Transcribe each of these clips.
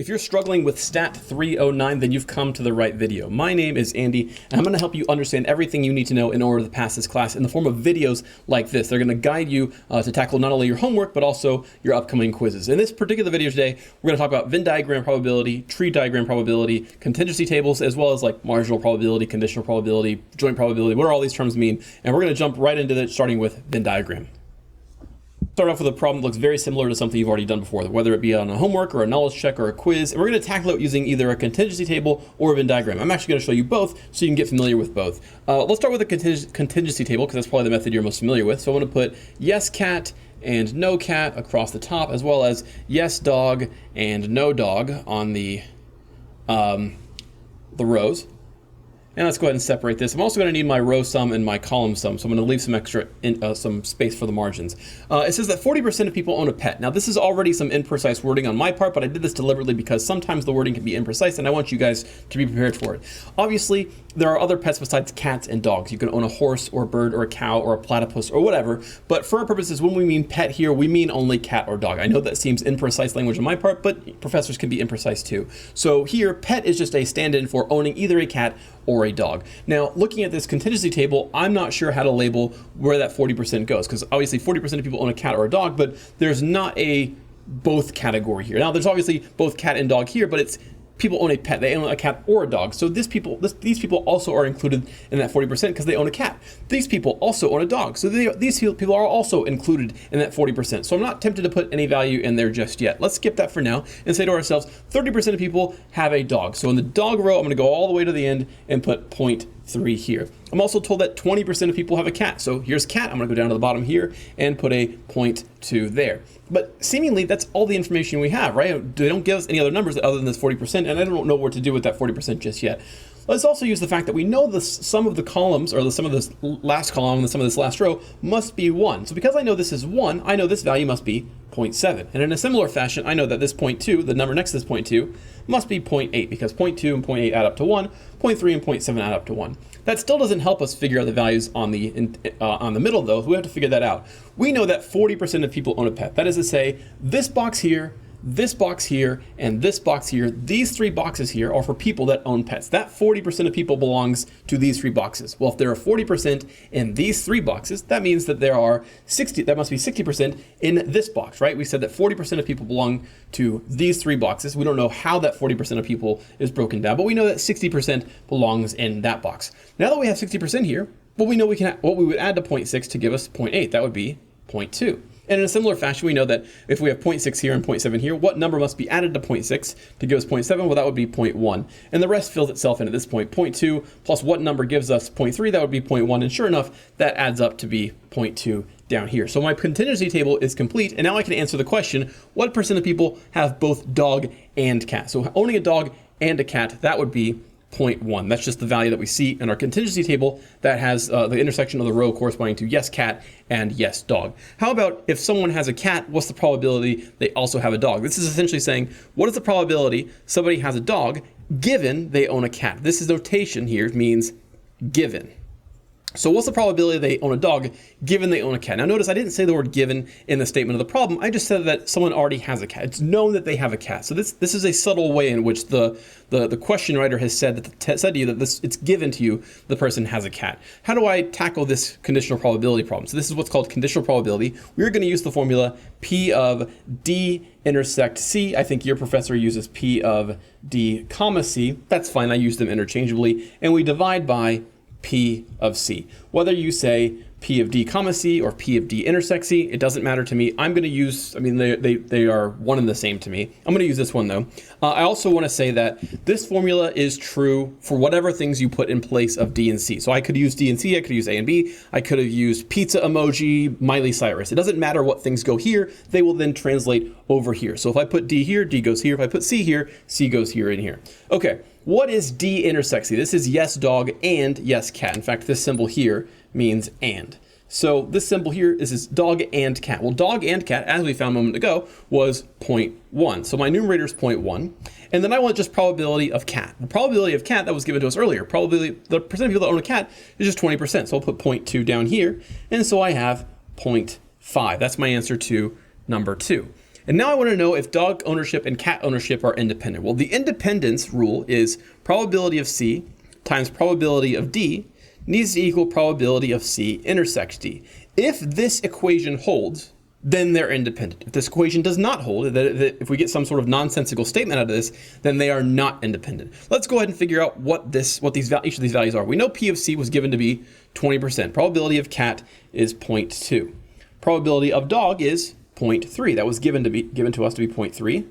If you're struggling with STA309, then you've come to the right video. My name is Andy, and I'm going to help you understand everything you need to know in order to pass this class in the form of videos like this. They're going to guide you to tackle not only your homework, but also your upcoming quizzes. In this particular video today, we're going to talk about Venn diagram probability, tree diagram probability, contingency tables, as well as like marginal probability, conditional probability, joint probability, what do all these terms mean? And we're going to jump right into it, starting with Venn diagram. Start off with a problem that looks very similar to something you've already done before, whether it be on a homework or a knowledge check or a quiz, and we're going to tackle it using either a contingency table or a Venn diagram. I'm actually going to show you both so you can get familiar with both. Let's start with a contingency table because that's probably the method you're most familiar with. So I'm going to put yes cat and no cat across the top, as well as yes dog and no dog on the rows. And let's go ahead and separate this. I'm also going to need my row sum and my column sum, so I'm going to leave some extra some space for the margins. It says that 40% of people own a pet. Now, this is already some imprecise wording on my part, but I did this deliberately because sometimes the wording can be imprecise, and I want you guys to be prepared for it. Obviously, there are other pets besides cats and dogs. You can own a horse or a bird or a cow or a platypus or whatever, but for our purposes, when we mean pet here, we mean only cat or dog. I know that seems imprecise language on my part, but professors can be imprecise too. So here, pet is just a stand-in for owning either a cat or a dog. Now, looking at this contingency table, I'm not sure how to label where that 40% goes, because obviously 40% of people own a cat or a dog, but there's not a both category here. Now, there's obviously both cat and dog here, but it's people own a pet, they own a cat or a dog. So these people also are included in that 40% because they own a cat. These people also own a dog. So these people are also included in that 40%. So I'm not tempted to put any value in there just yet. Let's skip that for now and say to ourselves, 30% of people have a dog. So in the dog row, I'm going to go all the way to the end and put 0.3 here. I'm also told that 20% of people have a cat. So here's cat. I'm going to go down to the bottom here and put a 0.2 there. But seemingly that's all the information we have, right? They don't give us any other numbers other than this 40%, and I don't know what to do with that 40% just yet. Let's also use the fact that we know the sum of the columns, or the sum of this last column and the sum of this last row must be 1. So because I know this is 1, I know this value must be 0.7. And in a similar fashion, I know that this 0.2, the number next to this 0.2, must be 0.8 because 0.2 and 0.8 add up to 1, 0.3 and 0.7 add up to 1. That still doesn't help us figure out the values on the middle though. We have to figure that out. We know that 40% of people own a pet. That is to say, this box here, this box here, and this box here, these three boxes here are for people that own pets. That 40% of people belongs to these three boxes. Well, if there are 40% in these three boxes, that means that there are 60, that must be 60% in this box, right? We said that 40% of people belong to these three boxes. We don't know how that 40% of people is broken down, but we know that 60% belongs in that box. Now that we have 60% here, well, we know what we would add to 0.6 to give us 0.8. That would be 0.2. And in a similar fashion, we know that if we have 0.6 here and 0.7 here, what number must be added to 0.6 to give us 0.7? Well, that would be 0.1. And the rest fills itself in at this point. 0.2 plus what number gives us 0.3, that would be 0.1. And sure enough, that adds up to be 0.2 down here. So my contingency table is complete. And now I can answer the question, what percent of people have both dog and cat? So owning a dog and a cat, that would be 0.1. That's just the value that we see in our contingency table that has the intersection of the row corresponding to yes cat and yes dog. How about if someone has a cat, what's the probability they also have a dog? This is essentially saying, what is the probability somebody has a dog given they own a cat? This is notation here, it means given. So what's the probability they own a dog given they own a cat? Now notice I didn't say the word given in the statement of the problem. I just said that someone already has a cat. It's known that they have a cat. So this is a subtle way in which the question writer has said to you that it's given to you the person has a cat. How do I tackle this conditional probability problem? So this is what's called conditional probability. We're going to use the formula P of D intersect C. I think your professor uses P of D comma C. That's fine. I use them interchangeably. And we divide by P of C. Whether you say P of D comma C or P of D intersect C, it doesn't matter to me. I'm going to use, they are one and the same to me. I'm going to use this one though. I also want to say that this formula is true for whatever things you put in place of D and C. So I could use D and C, I could use A and B, I could have used pizza emoji, Miley Cyrus. It doesn't matter what things go here, they will then translate over here. So if I put D here, D goes here. If I put C here, C goes here and here. Okay. What is D intersect C? This is yes dog and yes cat. In fact, this symbol here means and. So this symbol here is dog and cat. Well, dog and cat, as we found a moment ago, was 0.1. So my numerator is 0.1. And then I want just probability of cat. The probability of cat that was given to us earlier, probability, the percent of people that own a cat is just 20%. So I'll put 0.2 down here. And so I have 0.5. That's my answer to number 2. And now I want to know if dog ownership and cat ownership are independent. Well, the independence rule is probability of C times probability of D needs to equal probability of C intersects D. If this equation holds, then they're independent. If this equation does not hold, that if we get some sort of nonsensical statement out of this, then they are not independent. Let's go ahead and figure out what each of these values are. We know P of C was given to be 20%. Probability of cat is 0.2. Probability of dog is 0.3. That was given to us to be 0.3.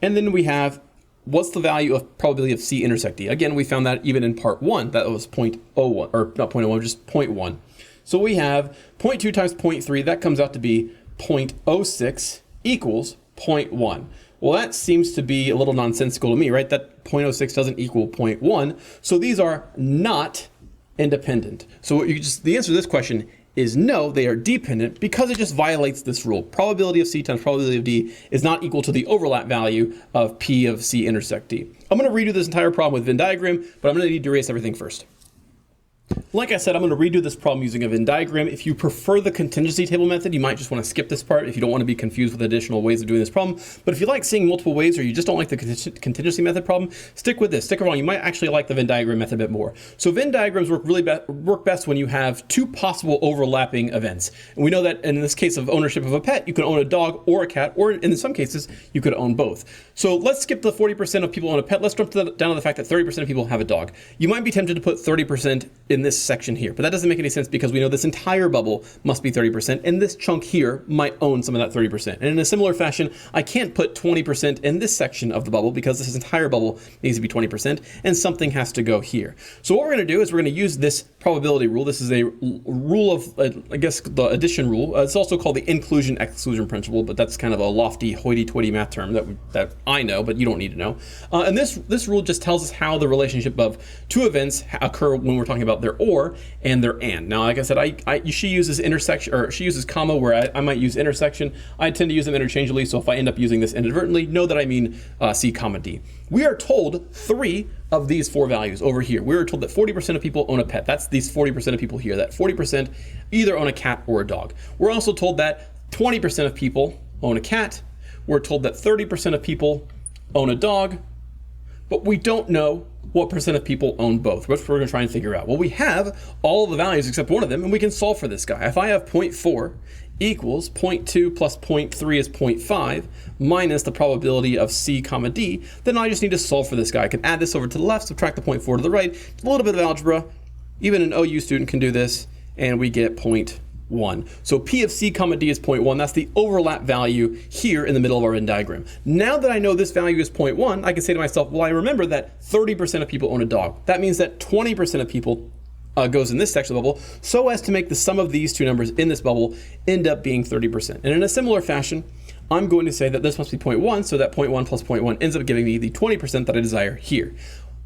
And then we have, what's the value of probability of C intersect D? Again, we found that even in part 1, that was 0.01, or not 0.01, just 0.1. So we have 0.2 times 0.3, that comes out to be 0.06 equals 0.1. Well, that seems to be a little nonsensical to me, right? That 0.06 doesn't equal 0.1. So these are not independent. So the answer to this question is no, they are dependent, because it just violates this rule. Probability of C times probability of D is not equal to the overlap value of P of C intersect D. I'm going to redo this entire problem with Venn diagram, but I'm going to need to erase everything first. Like I said, I'm going to redo this problem using a Venn diagram. If you prefer the contingency table method, you might just want to skip this part if you don't want to be confused with additional ways of doing this problem. But if you like seeing multiple ways, or you just don't like the contingency method problem, stick with this. Stick around. You might actually like the Venn diagram method a bit more. So Venn diagrams work best when you have two possible overlapping events. And we know that in this case of ownership of a pet, you can own a dog or a cat, or in some cases, you could own both. So let's skip the 40% of people own a pet. Let's jump down to the fact that 30% of people have a dog. You might be tempted to put 30% in this section here, but that doesn't make any sense because we know this entire bubble must be 30%, and this chunk here might own some of that 30%. And in a similar fashion, I can't put 20% in this section of the bubble because this entire bubble needs to be 20%, and something has to go here. So what we're going to do is we're going to use this probability rule. This is a rule of, I guess, the addition rule. It's also called the inclusion-exclusion principle, but that's kind of a lofty, hoity-toity math term that I know, but you don't need to know. And this rule just tells us how the relationship of two events occur when we're talking about their or and their and. Now, like I said, she uses intersection, or she uses comma where I might use intersection. I tend to use them interchangeably, so if I end up using this inadvertently, know that I mean C comma D. We are told 3 of these 4 values over here. We are told that 40% of people own a pet. That's these 40% of people here, that 40% either own a cat or a dog. We're also told that 20% of people own a cat. We're told that 30% of people own a dog, but we don't know what percent of people own both, which we're going to try and figure out. Well, we have all of the values except one of them, and we can solve for this guy. If I have 0.4 equals 0.2 plus 0.3 is 0.5 minus the probability of C comma D, then I just need to solve for this guy. I can add this over to the left, subtract the 0.4 to the right. A little bit of algebra. Even an OU student can do this, and we get 0.1. So P of C comma D is 0.1. That's the overlap value here in the middle of our Venn diagram. Now that I know this value is 0.1, I can say to myself, well, I remember that 30% of people own a dog. That means that 20% of people goes in this section of the bubble, so as to make the sum of these two numbers in this bubble end up being 30%. And in a similar fashion, I'm going to say that this must be 0.1, so that 0.1 plus 0.1 ends up giving me the 20% that I desire here.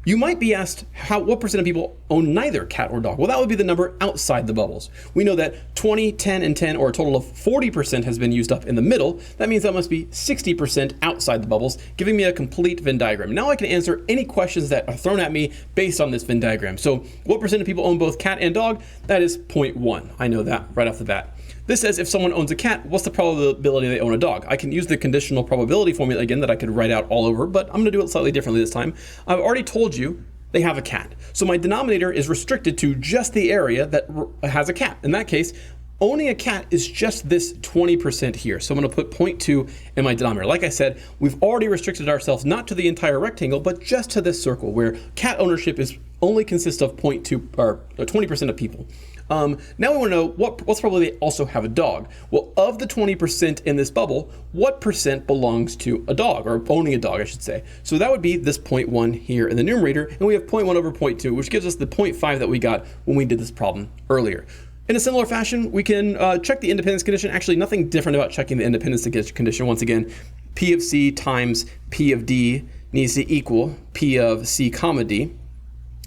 You might be asked, what percent of people own neither cat or dog? Well, that would be the number outside the bubbles. We know that 20, 10, and 10, or a total of 40% has been used up in the middle. That means that must be 60% outside the bubbles, giving me a complete Venn diagram. Now I can answer any questions that are thrown at me based on this Venn diagram. So what percent of people own both cat and dog? That is 0.1. I know that right off the bat. This says if someone owns a cat, what's the probability they own a dog? I can use the conditional probability formula again that I could write out all over, but I'm going to do it slightly differently this time. I've already told you they have a cat. So my denominator is restricted to just the area that has a cat. In that case, owning a cat is just this 20% here. So I'm going to put 0.2 in my denominator. Like I said, we've already restricted ourselves not to the entire rectangle, but just to this circle where cat ownership only consists of 0.2 or 20% of people. Now we want to know what's probably they also have a dog. Well, of the 20% in this bubble, what percent belongs to a dog, or owning a dog, I should say. So that would be this 0.1 here in the numerator, and we have 0.1 over 0.2, which gives us the 0.5 that we got when we did this problem earlier. In a similar fashion, we can check the independence condition. Actually, nothing different about checking the independence condition. Once again, P of C times P of D needs to equal P of C comma D.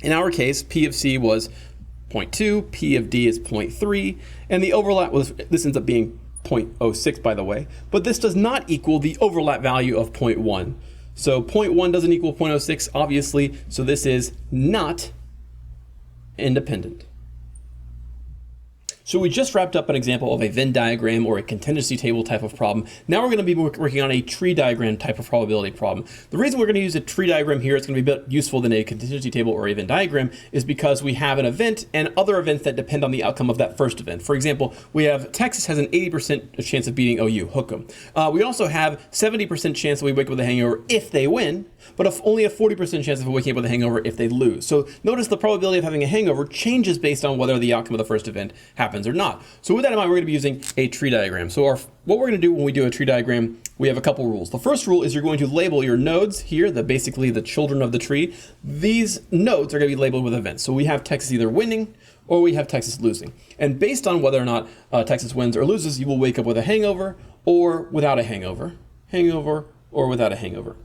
In our case, P of C was 0.2, P of D is 0.3, and the overlap this ends up being 0.06, by the way, but this does not equal the overlap value of 0.1. So 0.1 doesn't equal 0.06, obviously, so this is not independent. So we just wrapped up an example of a Venn diagram or a contingency table type of problem. Now we're going to be working on a tree diagram type of probability problem. The reason we're going to use a tree diagram here, it's going to be a bit useful than a contingency table or a Venn diagram, is because we have an event and other events that depend on the outcome of that first event. For example, we have Texas has an 80% chance of beating OU, hook 'em. We also have 70% chance that we wake up with a hangover if they win, but only a 40% chance of waking up with a hangover if they lose. So notice the probability of having a hangover changes based on whether the outcome of the first event happens or not. So with that in mind, we're going to be using a tree diagram. So what we're going to do when we do a tree diagram, we have a couple rules. The first rule is you're going to label your nodes here, basically the children of the tree. These nodes are going to be labeled with events. So we have Texas either winning or we have Texas losing. And based on whether or not Texas wins or loses, you will wake up with a hangover or without a hangover, hangover or without a hangover.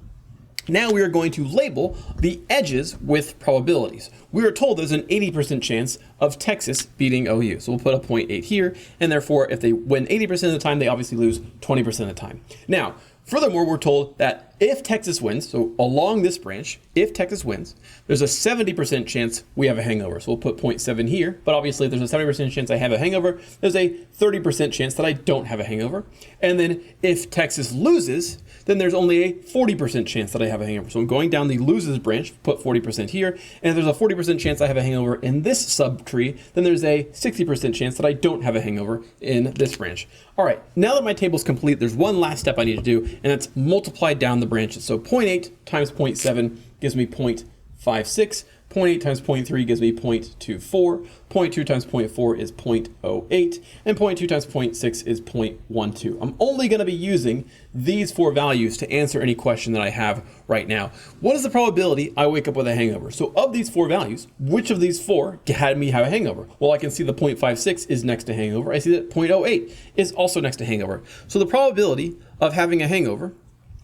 Now we are going to label the edges with probabilities. We are told there's an 80% chance of Texas beating OU. So we'll put a 0.8 here, and therefore if they win 80% of the time, they obviously lose 20% of the time. Now, furthermore, we're told that if Texas wins, so along this branch, if Texas wins, there's a 70% chance we have a hangover. So we'll put 0.7 here, but obviously if there's a 70% chance I have a hangover, there's a 30% chance that I don't have a hangover. And then if Texas loses, then there's only a 40% chance that I have a hangover. So I'm going down the loses branch, put 40% here, and if there's a 40% chance I have a hangover in this subtree, then there's a 60% chance that I don't have a hangover in this branch. All right, now that my table's complete, there's one last step I need to do, and that's multiply down the branches. So 0.8 times 0.7 gives me 0.56. 0.8 times 0.3 gives me 0.24, 0.2 times 0.4 is 0.08, and 0.2 times 0.6 is 0.12. I'm only going to be using these four values to answer any question that I have right now. What is the probability I wake up with a hangover? So of these four values, which of these four had me have a hangover? Well, I can see the 0.56 is next to hangover. I see that 0.08 is also next to hangover. So the probability of having a hangover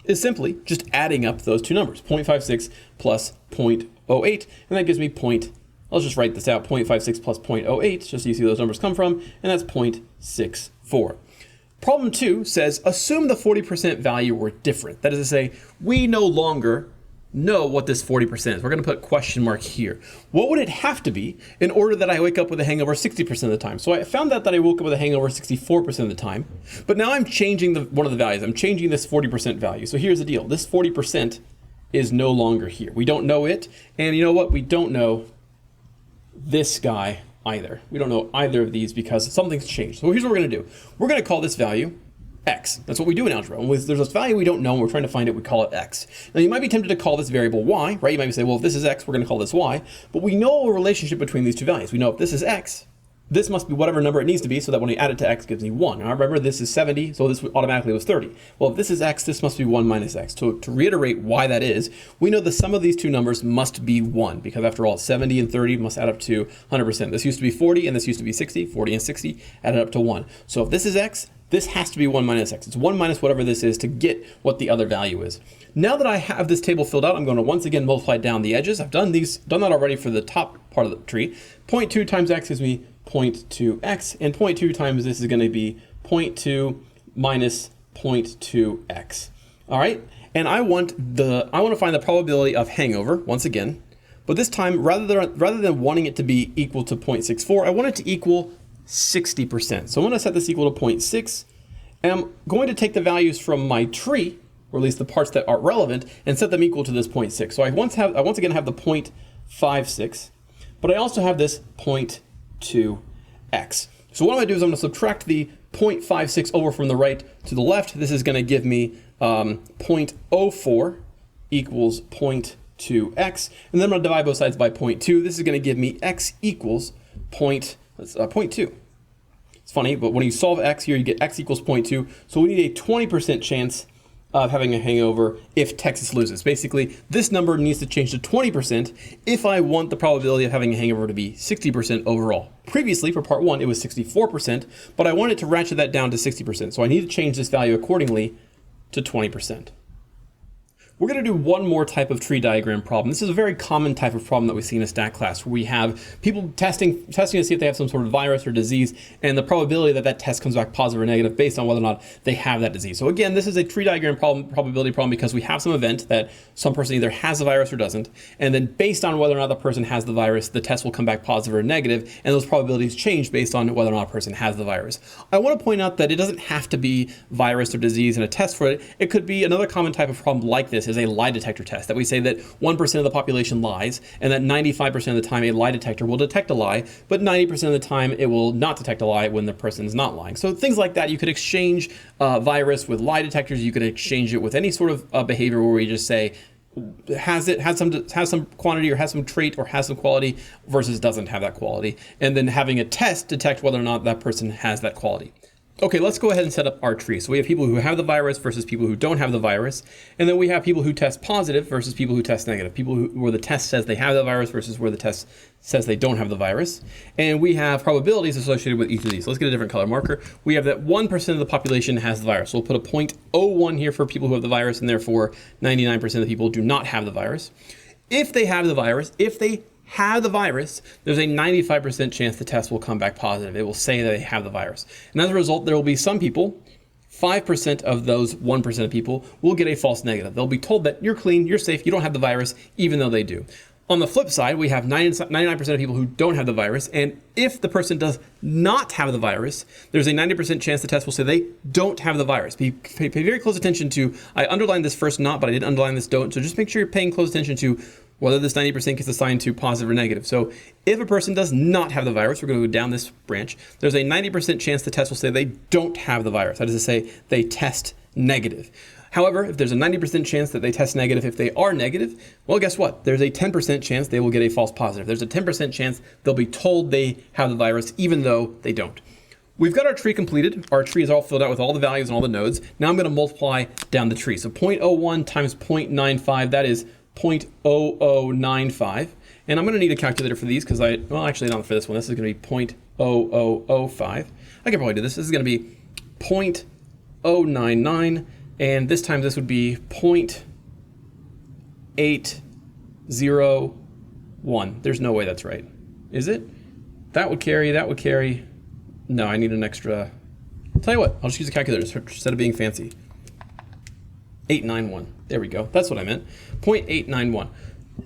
is simply just adding up those two numbers, 0.56 plus 0.08, and that gives me let's just write this out, 0.56 plus 0.08, just so you see where those numbers come from, and that's 0.64. Problem 2 says, assume the 40% value were different. That is to say, we no longer know what this 40% is. We're going to put question mark here. What would it have to be in order that I wake up with a hangover 60% of the time? So I found out that I woke up with a hangover 64% of the time, but now I'm changing one of the values. I'm changing this 40% value. So here's the deal. This 40% is no longer here. We don't know it. And you know what? We don't know this guy either. We don't know either of these because something's changed. So here's what we're going to do. We're going to call this value X. That's what we do in algebra. When there's this value we don't know and we're trying to find it, we call it X. Now you might be tempted to call this variable Y, right? You might say, well, if this is X, we're going to call this Y. But we know a relationship between these two values. We know if this is X, this must be whatever number it needs to be so that when we add it to X, it gives me 1. Now remember, this is 70, so this automatically was 30. Well, if this is X, this must be 1 minus X. So to reiterate why that is, we know the sum of these two numbers must be 1 because after all, 70 and 30 must add up to 100%. This used to be 40 and this used to be 60. 40 and 60 added up to 1. So if this is X, this has to be 1 minus X. It's 1 minus whatever this is to get what the other value is. Now that I have this table filled out, I'm going to once again multiply down the edges. I've done that already for the top part of the tree. 0.2 times X gives me 0.2x, and 0.2 times this is going to be 0.2 minus 0.2x. All right, and I want to find the probability of hangover once again, but this time rather than wanting it to be equal to 0.64, I want it to equal 60%. So I'm going to set this equal to 0.6, and I'm going to take the values from my tree, or at least the parts that are relevant, and set them equal to this 0.6. So I once again have the 0.56, but I also have this 0.2x. So what I'm going to do is I'm going to subtract the 0.56 over from the right to the left. This is going to give me 0.04 equals 0.2x, and then I'm going to divide both sides by 0.2. This is going to give me x equals 0.2. It's funny, but when you solve x here, you get x equals 0.2. So we need a 20% chance of having a hangover if Texas loses. Basically, this number needs to change to 20% if I want the probability of having a hangover to be 60% overall. Previously, for part 1, it was 64%, but I wanted to ratchet that down to 60%. So I need to change this value accordingly to 20%. We're going to do one more type of tree diagram problem. This is a very common type of problem that we see in a stat class, where we have people testing to see if they have some sort of virus or disease, and the probability that that test comes back positive or negative based on whether or not they have that disease. So again, this is a tree diagram problem, probability problem, because we have some event that some person either has the virus or doesn't, and then based on whether or not the person has the virus, the test will come back positive or negative, and those probabilities change based on whether or not a person has the virus. I want to point out that it doesn't have to be virus or disease and a test for it. It could be another common type of problem like this is a lie detector test, that we say that 1% of the population lies, and that 95% of the time a lie detector will detect a lie, but 90% of the time it will not detect a lie when the person is not lying. So things like that, you could exchange virus with lie detectors. You could exchange it with any sort of behavior where we just say, has some quantity or has some trait or has some quality versus doesn't have that quality, and then having a test detect whether or not that person has that quality. Okay, let's go ahead and set up our tree. So we have people who have the virus versus people who don't have the virus. And then we have people who test positive versus people who test negative. People where the test says they have the virus versus where the test says they don't have the virus. And we have probabilities associated with each of these. So let's get a different color marker. We have that 1% of the population has the virus. So we'll put a 0.01 here for people who have the virus, and therefore 99% of the people do not have the virus. If they have the virus, there's a 95% chance the test will come back positive. It will say that they have the virus. And as a result, there will be some people, 5% of those 1% of people, will get a false negative. They'll be told that you're clean, you're safe, you don't have the virus, even though they do. On the flip side, we have 99% of people who don't have the virus, and if the person does not have the virus, there's a 90% chance the test will say they don't have the virus. Pay very close attention to, I underlined this first not, but I didn't underline this don't, so just make sure you're paying close attention to whether this 90% gets assigned to positive or negative. So if a person does not have the virus, we're going to go down this branch, there's a 90% chance the test will say they don't have the virus. That is to say, they test negative. However, if there's a 90% chance that they test negative if they are negative, well, guess what? There's a 10% chance they will get a false positive. There's a 10% chance they'll be told they have the virus even though they don't. We've got our tree completed. Our tree is all filled out with all the values and all the nodes. Now I'm going to multiply down the tree. So 0.01 times 0.95, that is 0.0095. And I'm going to need a calculator for these because actually not for this one. This is going to be 0.0005. I can probably do this. This is going to be 0.099. And this time this would be 0.801. There's no way that's right. Is it? That would carry. No, I need an extra. Tell you what, I'll just use a calculator instead of being fancy. 891. There we go. That's what I meant. 0.891.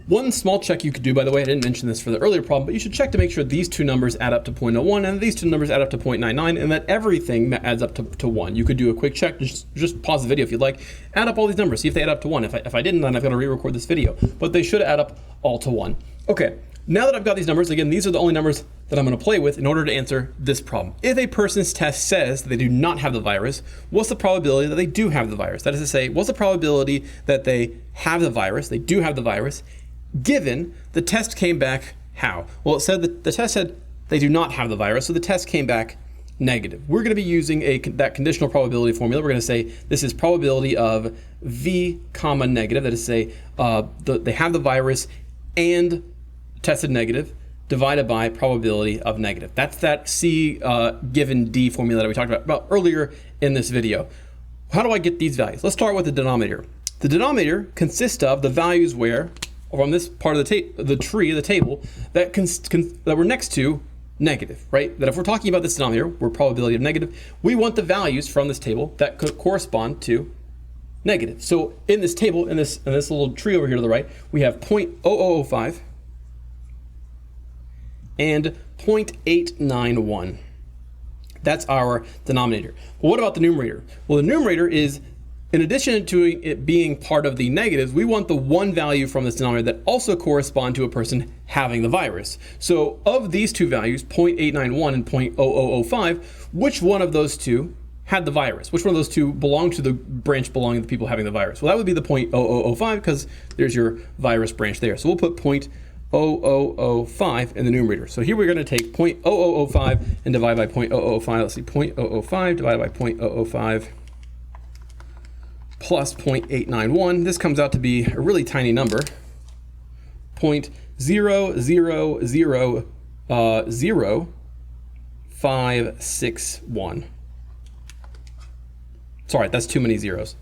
One small check you could do, by the way, I didn't mention this for the earlier problem, but you should check to make sure these two numbers add up to 0.01 and these two numbers add up to 0.99 and that everything adds up to 1. You could do a quick check, just pause the video if you'd like, add up all these numbers, see if they add up to 1. If I didn't, then I've got to re-record this video, but they should add up all to 1. Okay, now that I've got these numbers, again, these are the only numbers that I'm going to play with in order to answer this problem. If a person's test says that they do not have the virus, what's the probability that they do have the virus? That is to say, what's the probability that they have the virus, they do have the virus, given the test came back how? Well, it said that the test said they do not have the virus, so the test came back negative. We're going to be using that conditional probability formula. We're going to say this is probability of V comma negative, that is to say they have the virus and tested negative, divided by probability of negative. That's that C given D formula that we talked about earlier in this video. How do I get these values? Let's start with the denominator. The denominator consists of the values where, from this part of the tree, the table, that we're next to negative, right? That if we're talking about this denominator, where probability of negative, we want the values from this table that could correspond to negative. So in this table, in this little tree over here to the right, we have 0.0005 and 0.891. That's our denominator. But what about the numerator? Well, the numerator is, in addition to it being part of the negatives, we want the one value from this denominator that also correspond to a person having the virus. So of these two values, 0.891 and 0.0005, which one of those two had the virus? Which one of those two belonged to the branch belonging to the people having the virus? Well, that would be the 0.0005 because there's your virus branch there. So we'll put 0.0005 in the numerator. So here we're going to take 0.0005 and divide by 0.005. Let's see, 0.005 divided by 0.005 plus 0.891. This comes out to be a really tiny number, 0.000561. Sorry, that's too many zeros.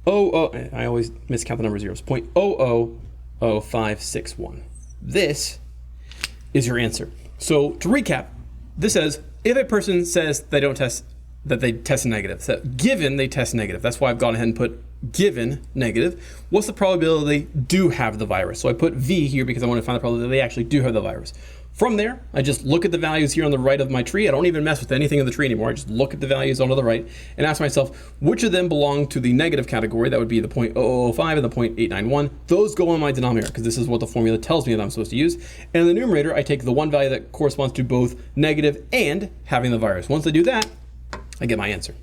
I always miscount the number zeros, 0.000561. This is your answer. So to recap, this says if a person says they test negative, so given they test negative, that's why I've gone ahead and put given negative, what's the probability they do have the virus? So I put V here because I want to find the probability that they actually do have the virus. From there, I just look at the values here on the right of my tree. I don't even mess with anything in the tree anymore. I just look at the values on the right and ask myself, which of them belong to the negative category? That would be the 0.0005 and the 0.891. Those go in my denominator because this is what the formula tells me that I'm supposed to use. And in the numerator, I take the one value that corresponds to both negative and having the virus. Once I do that, I get my answer.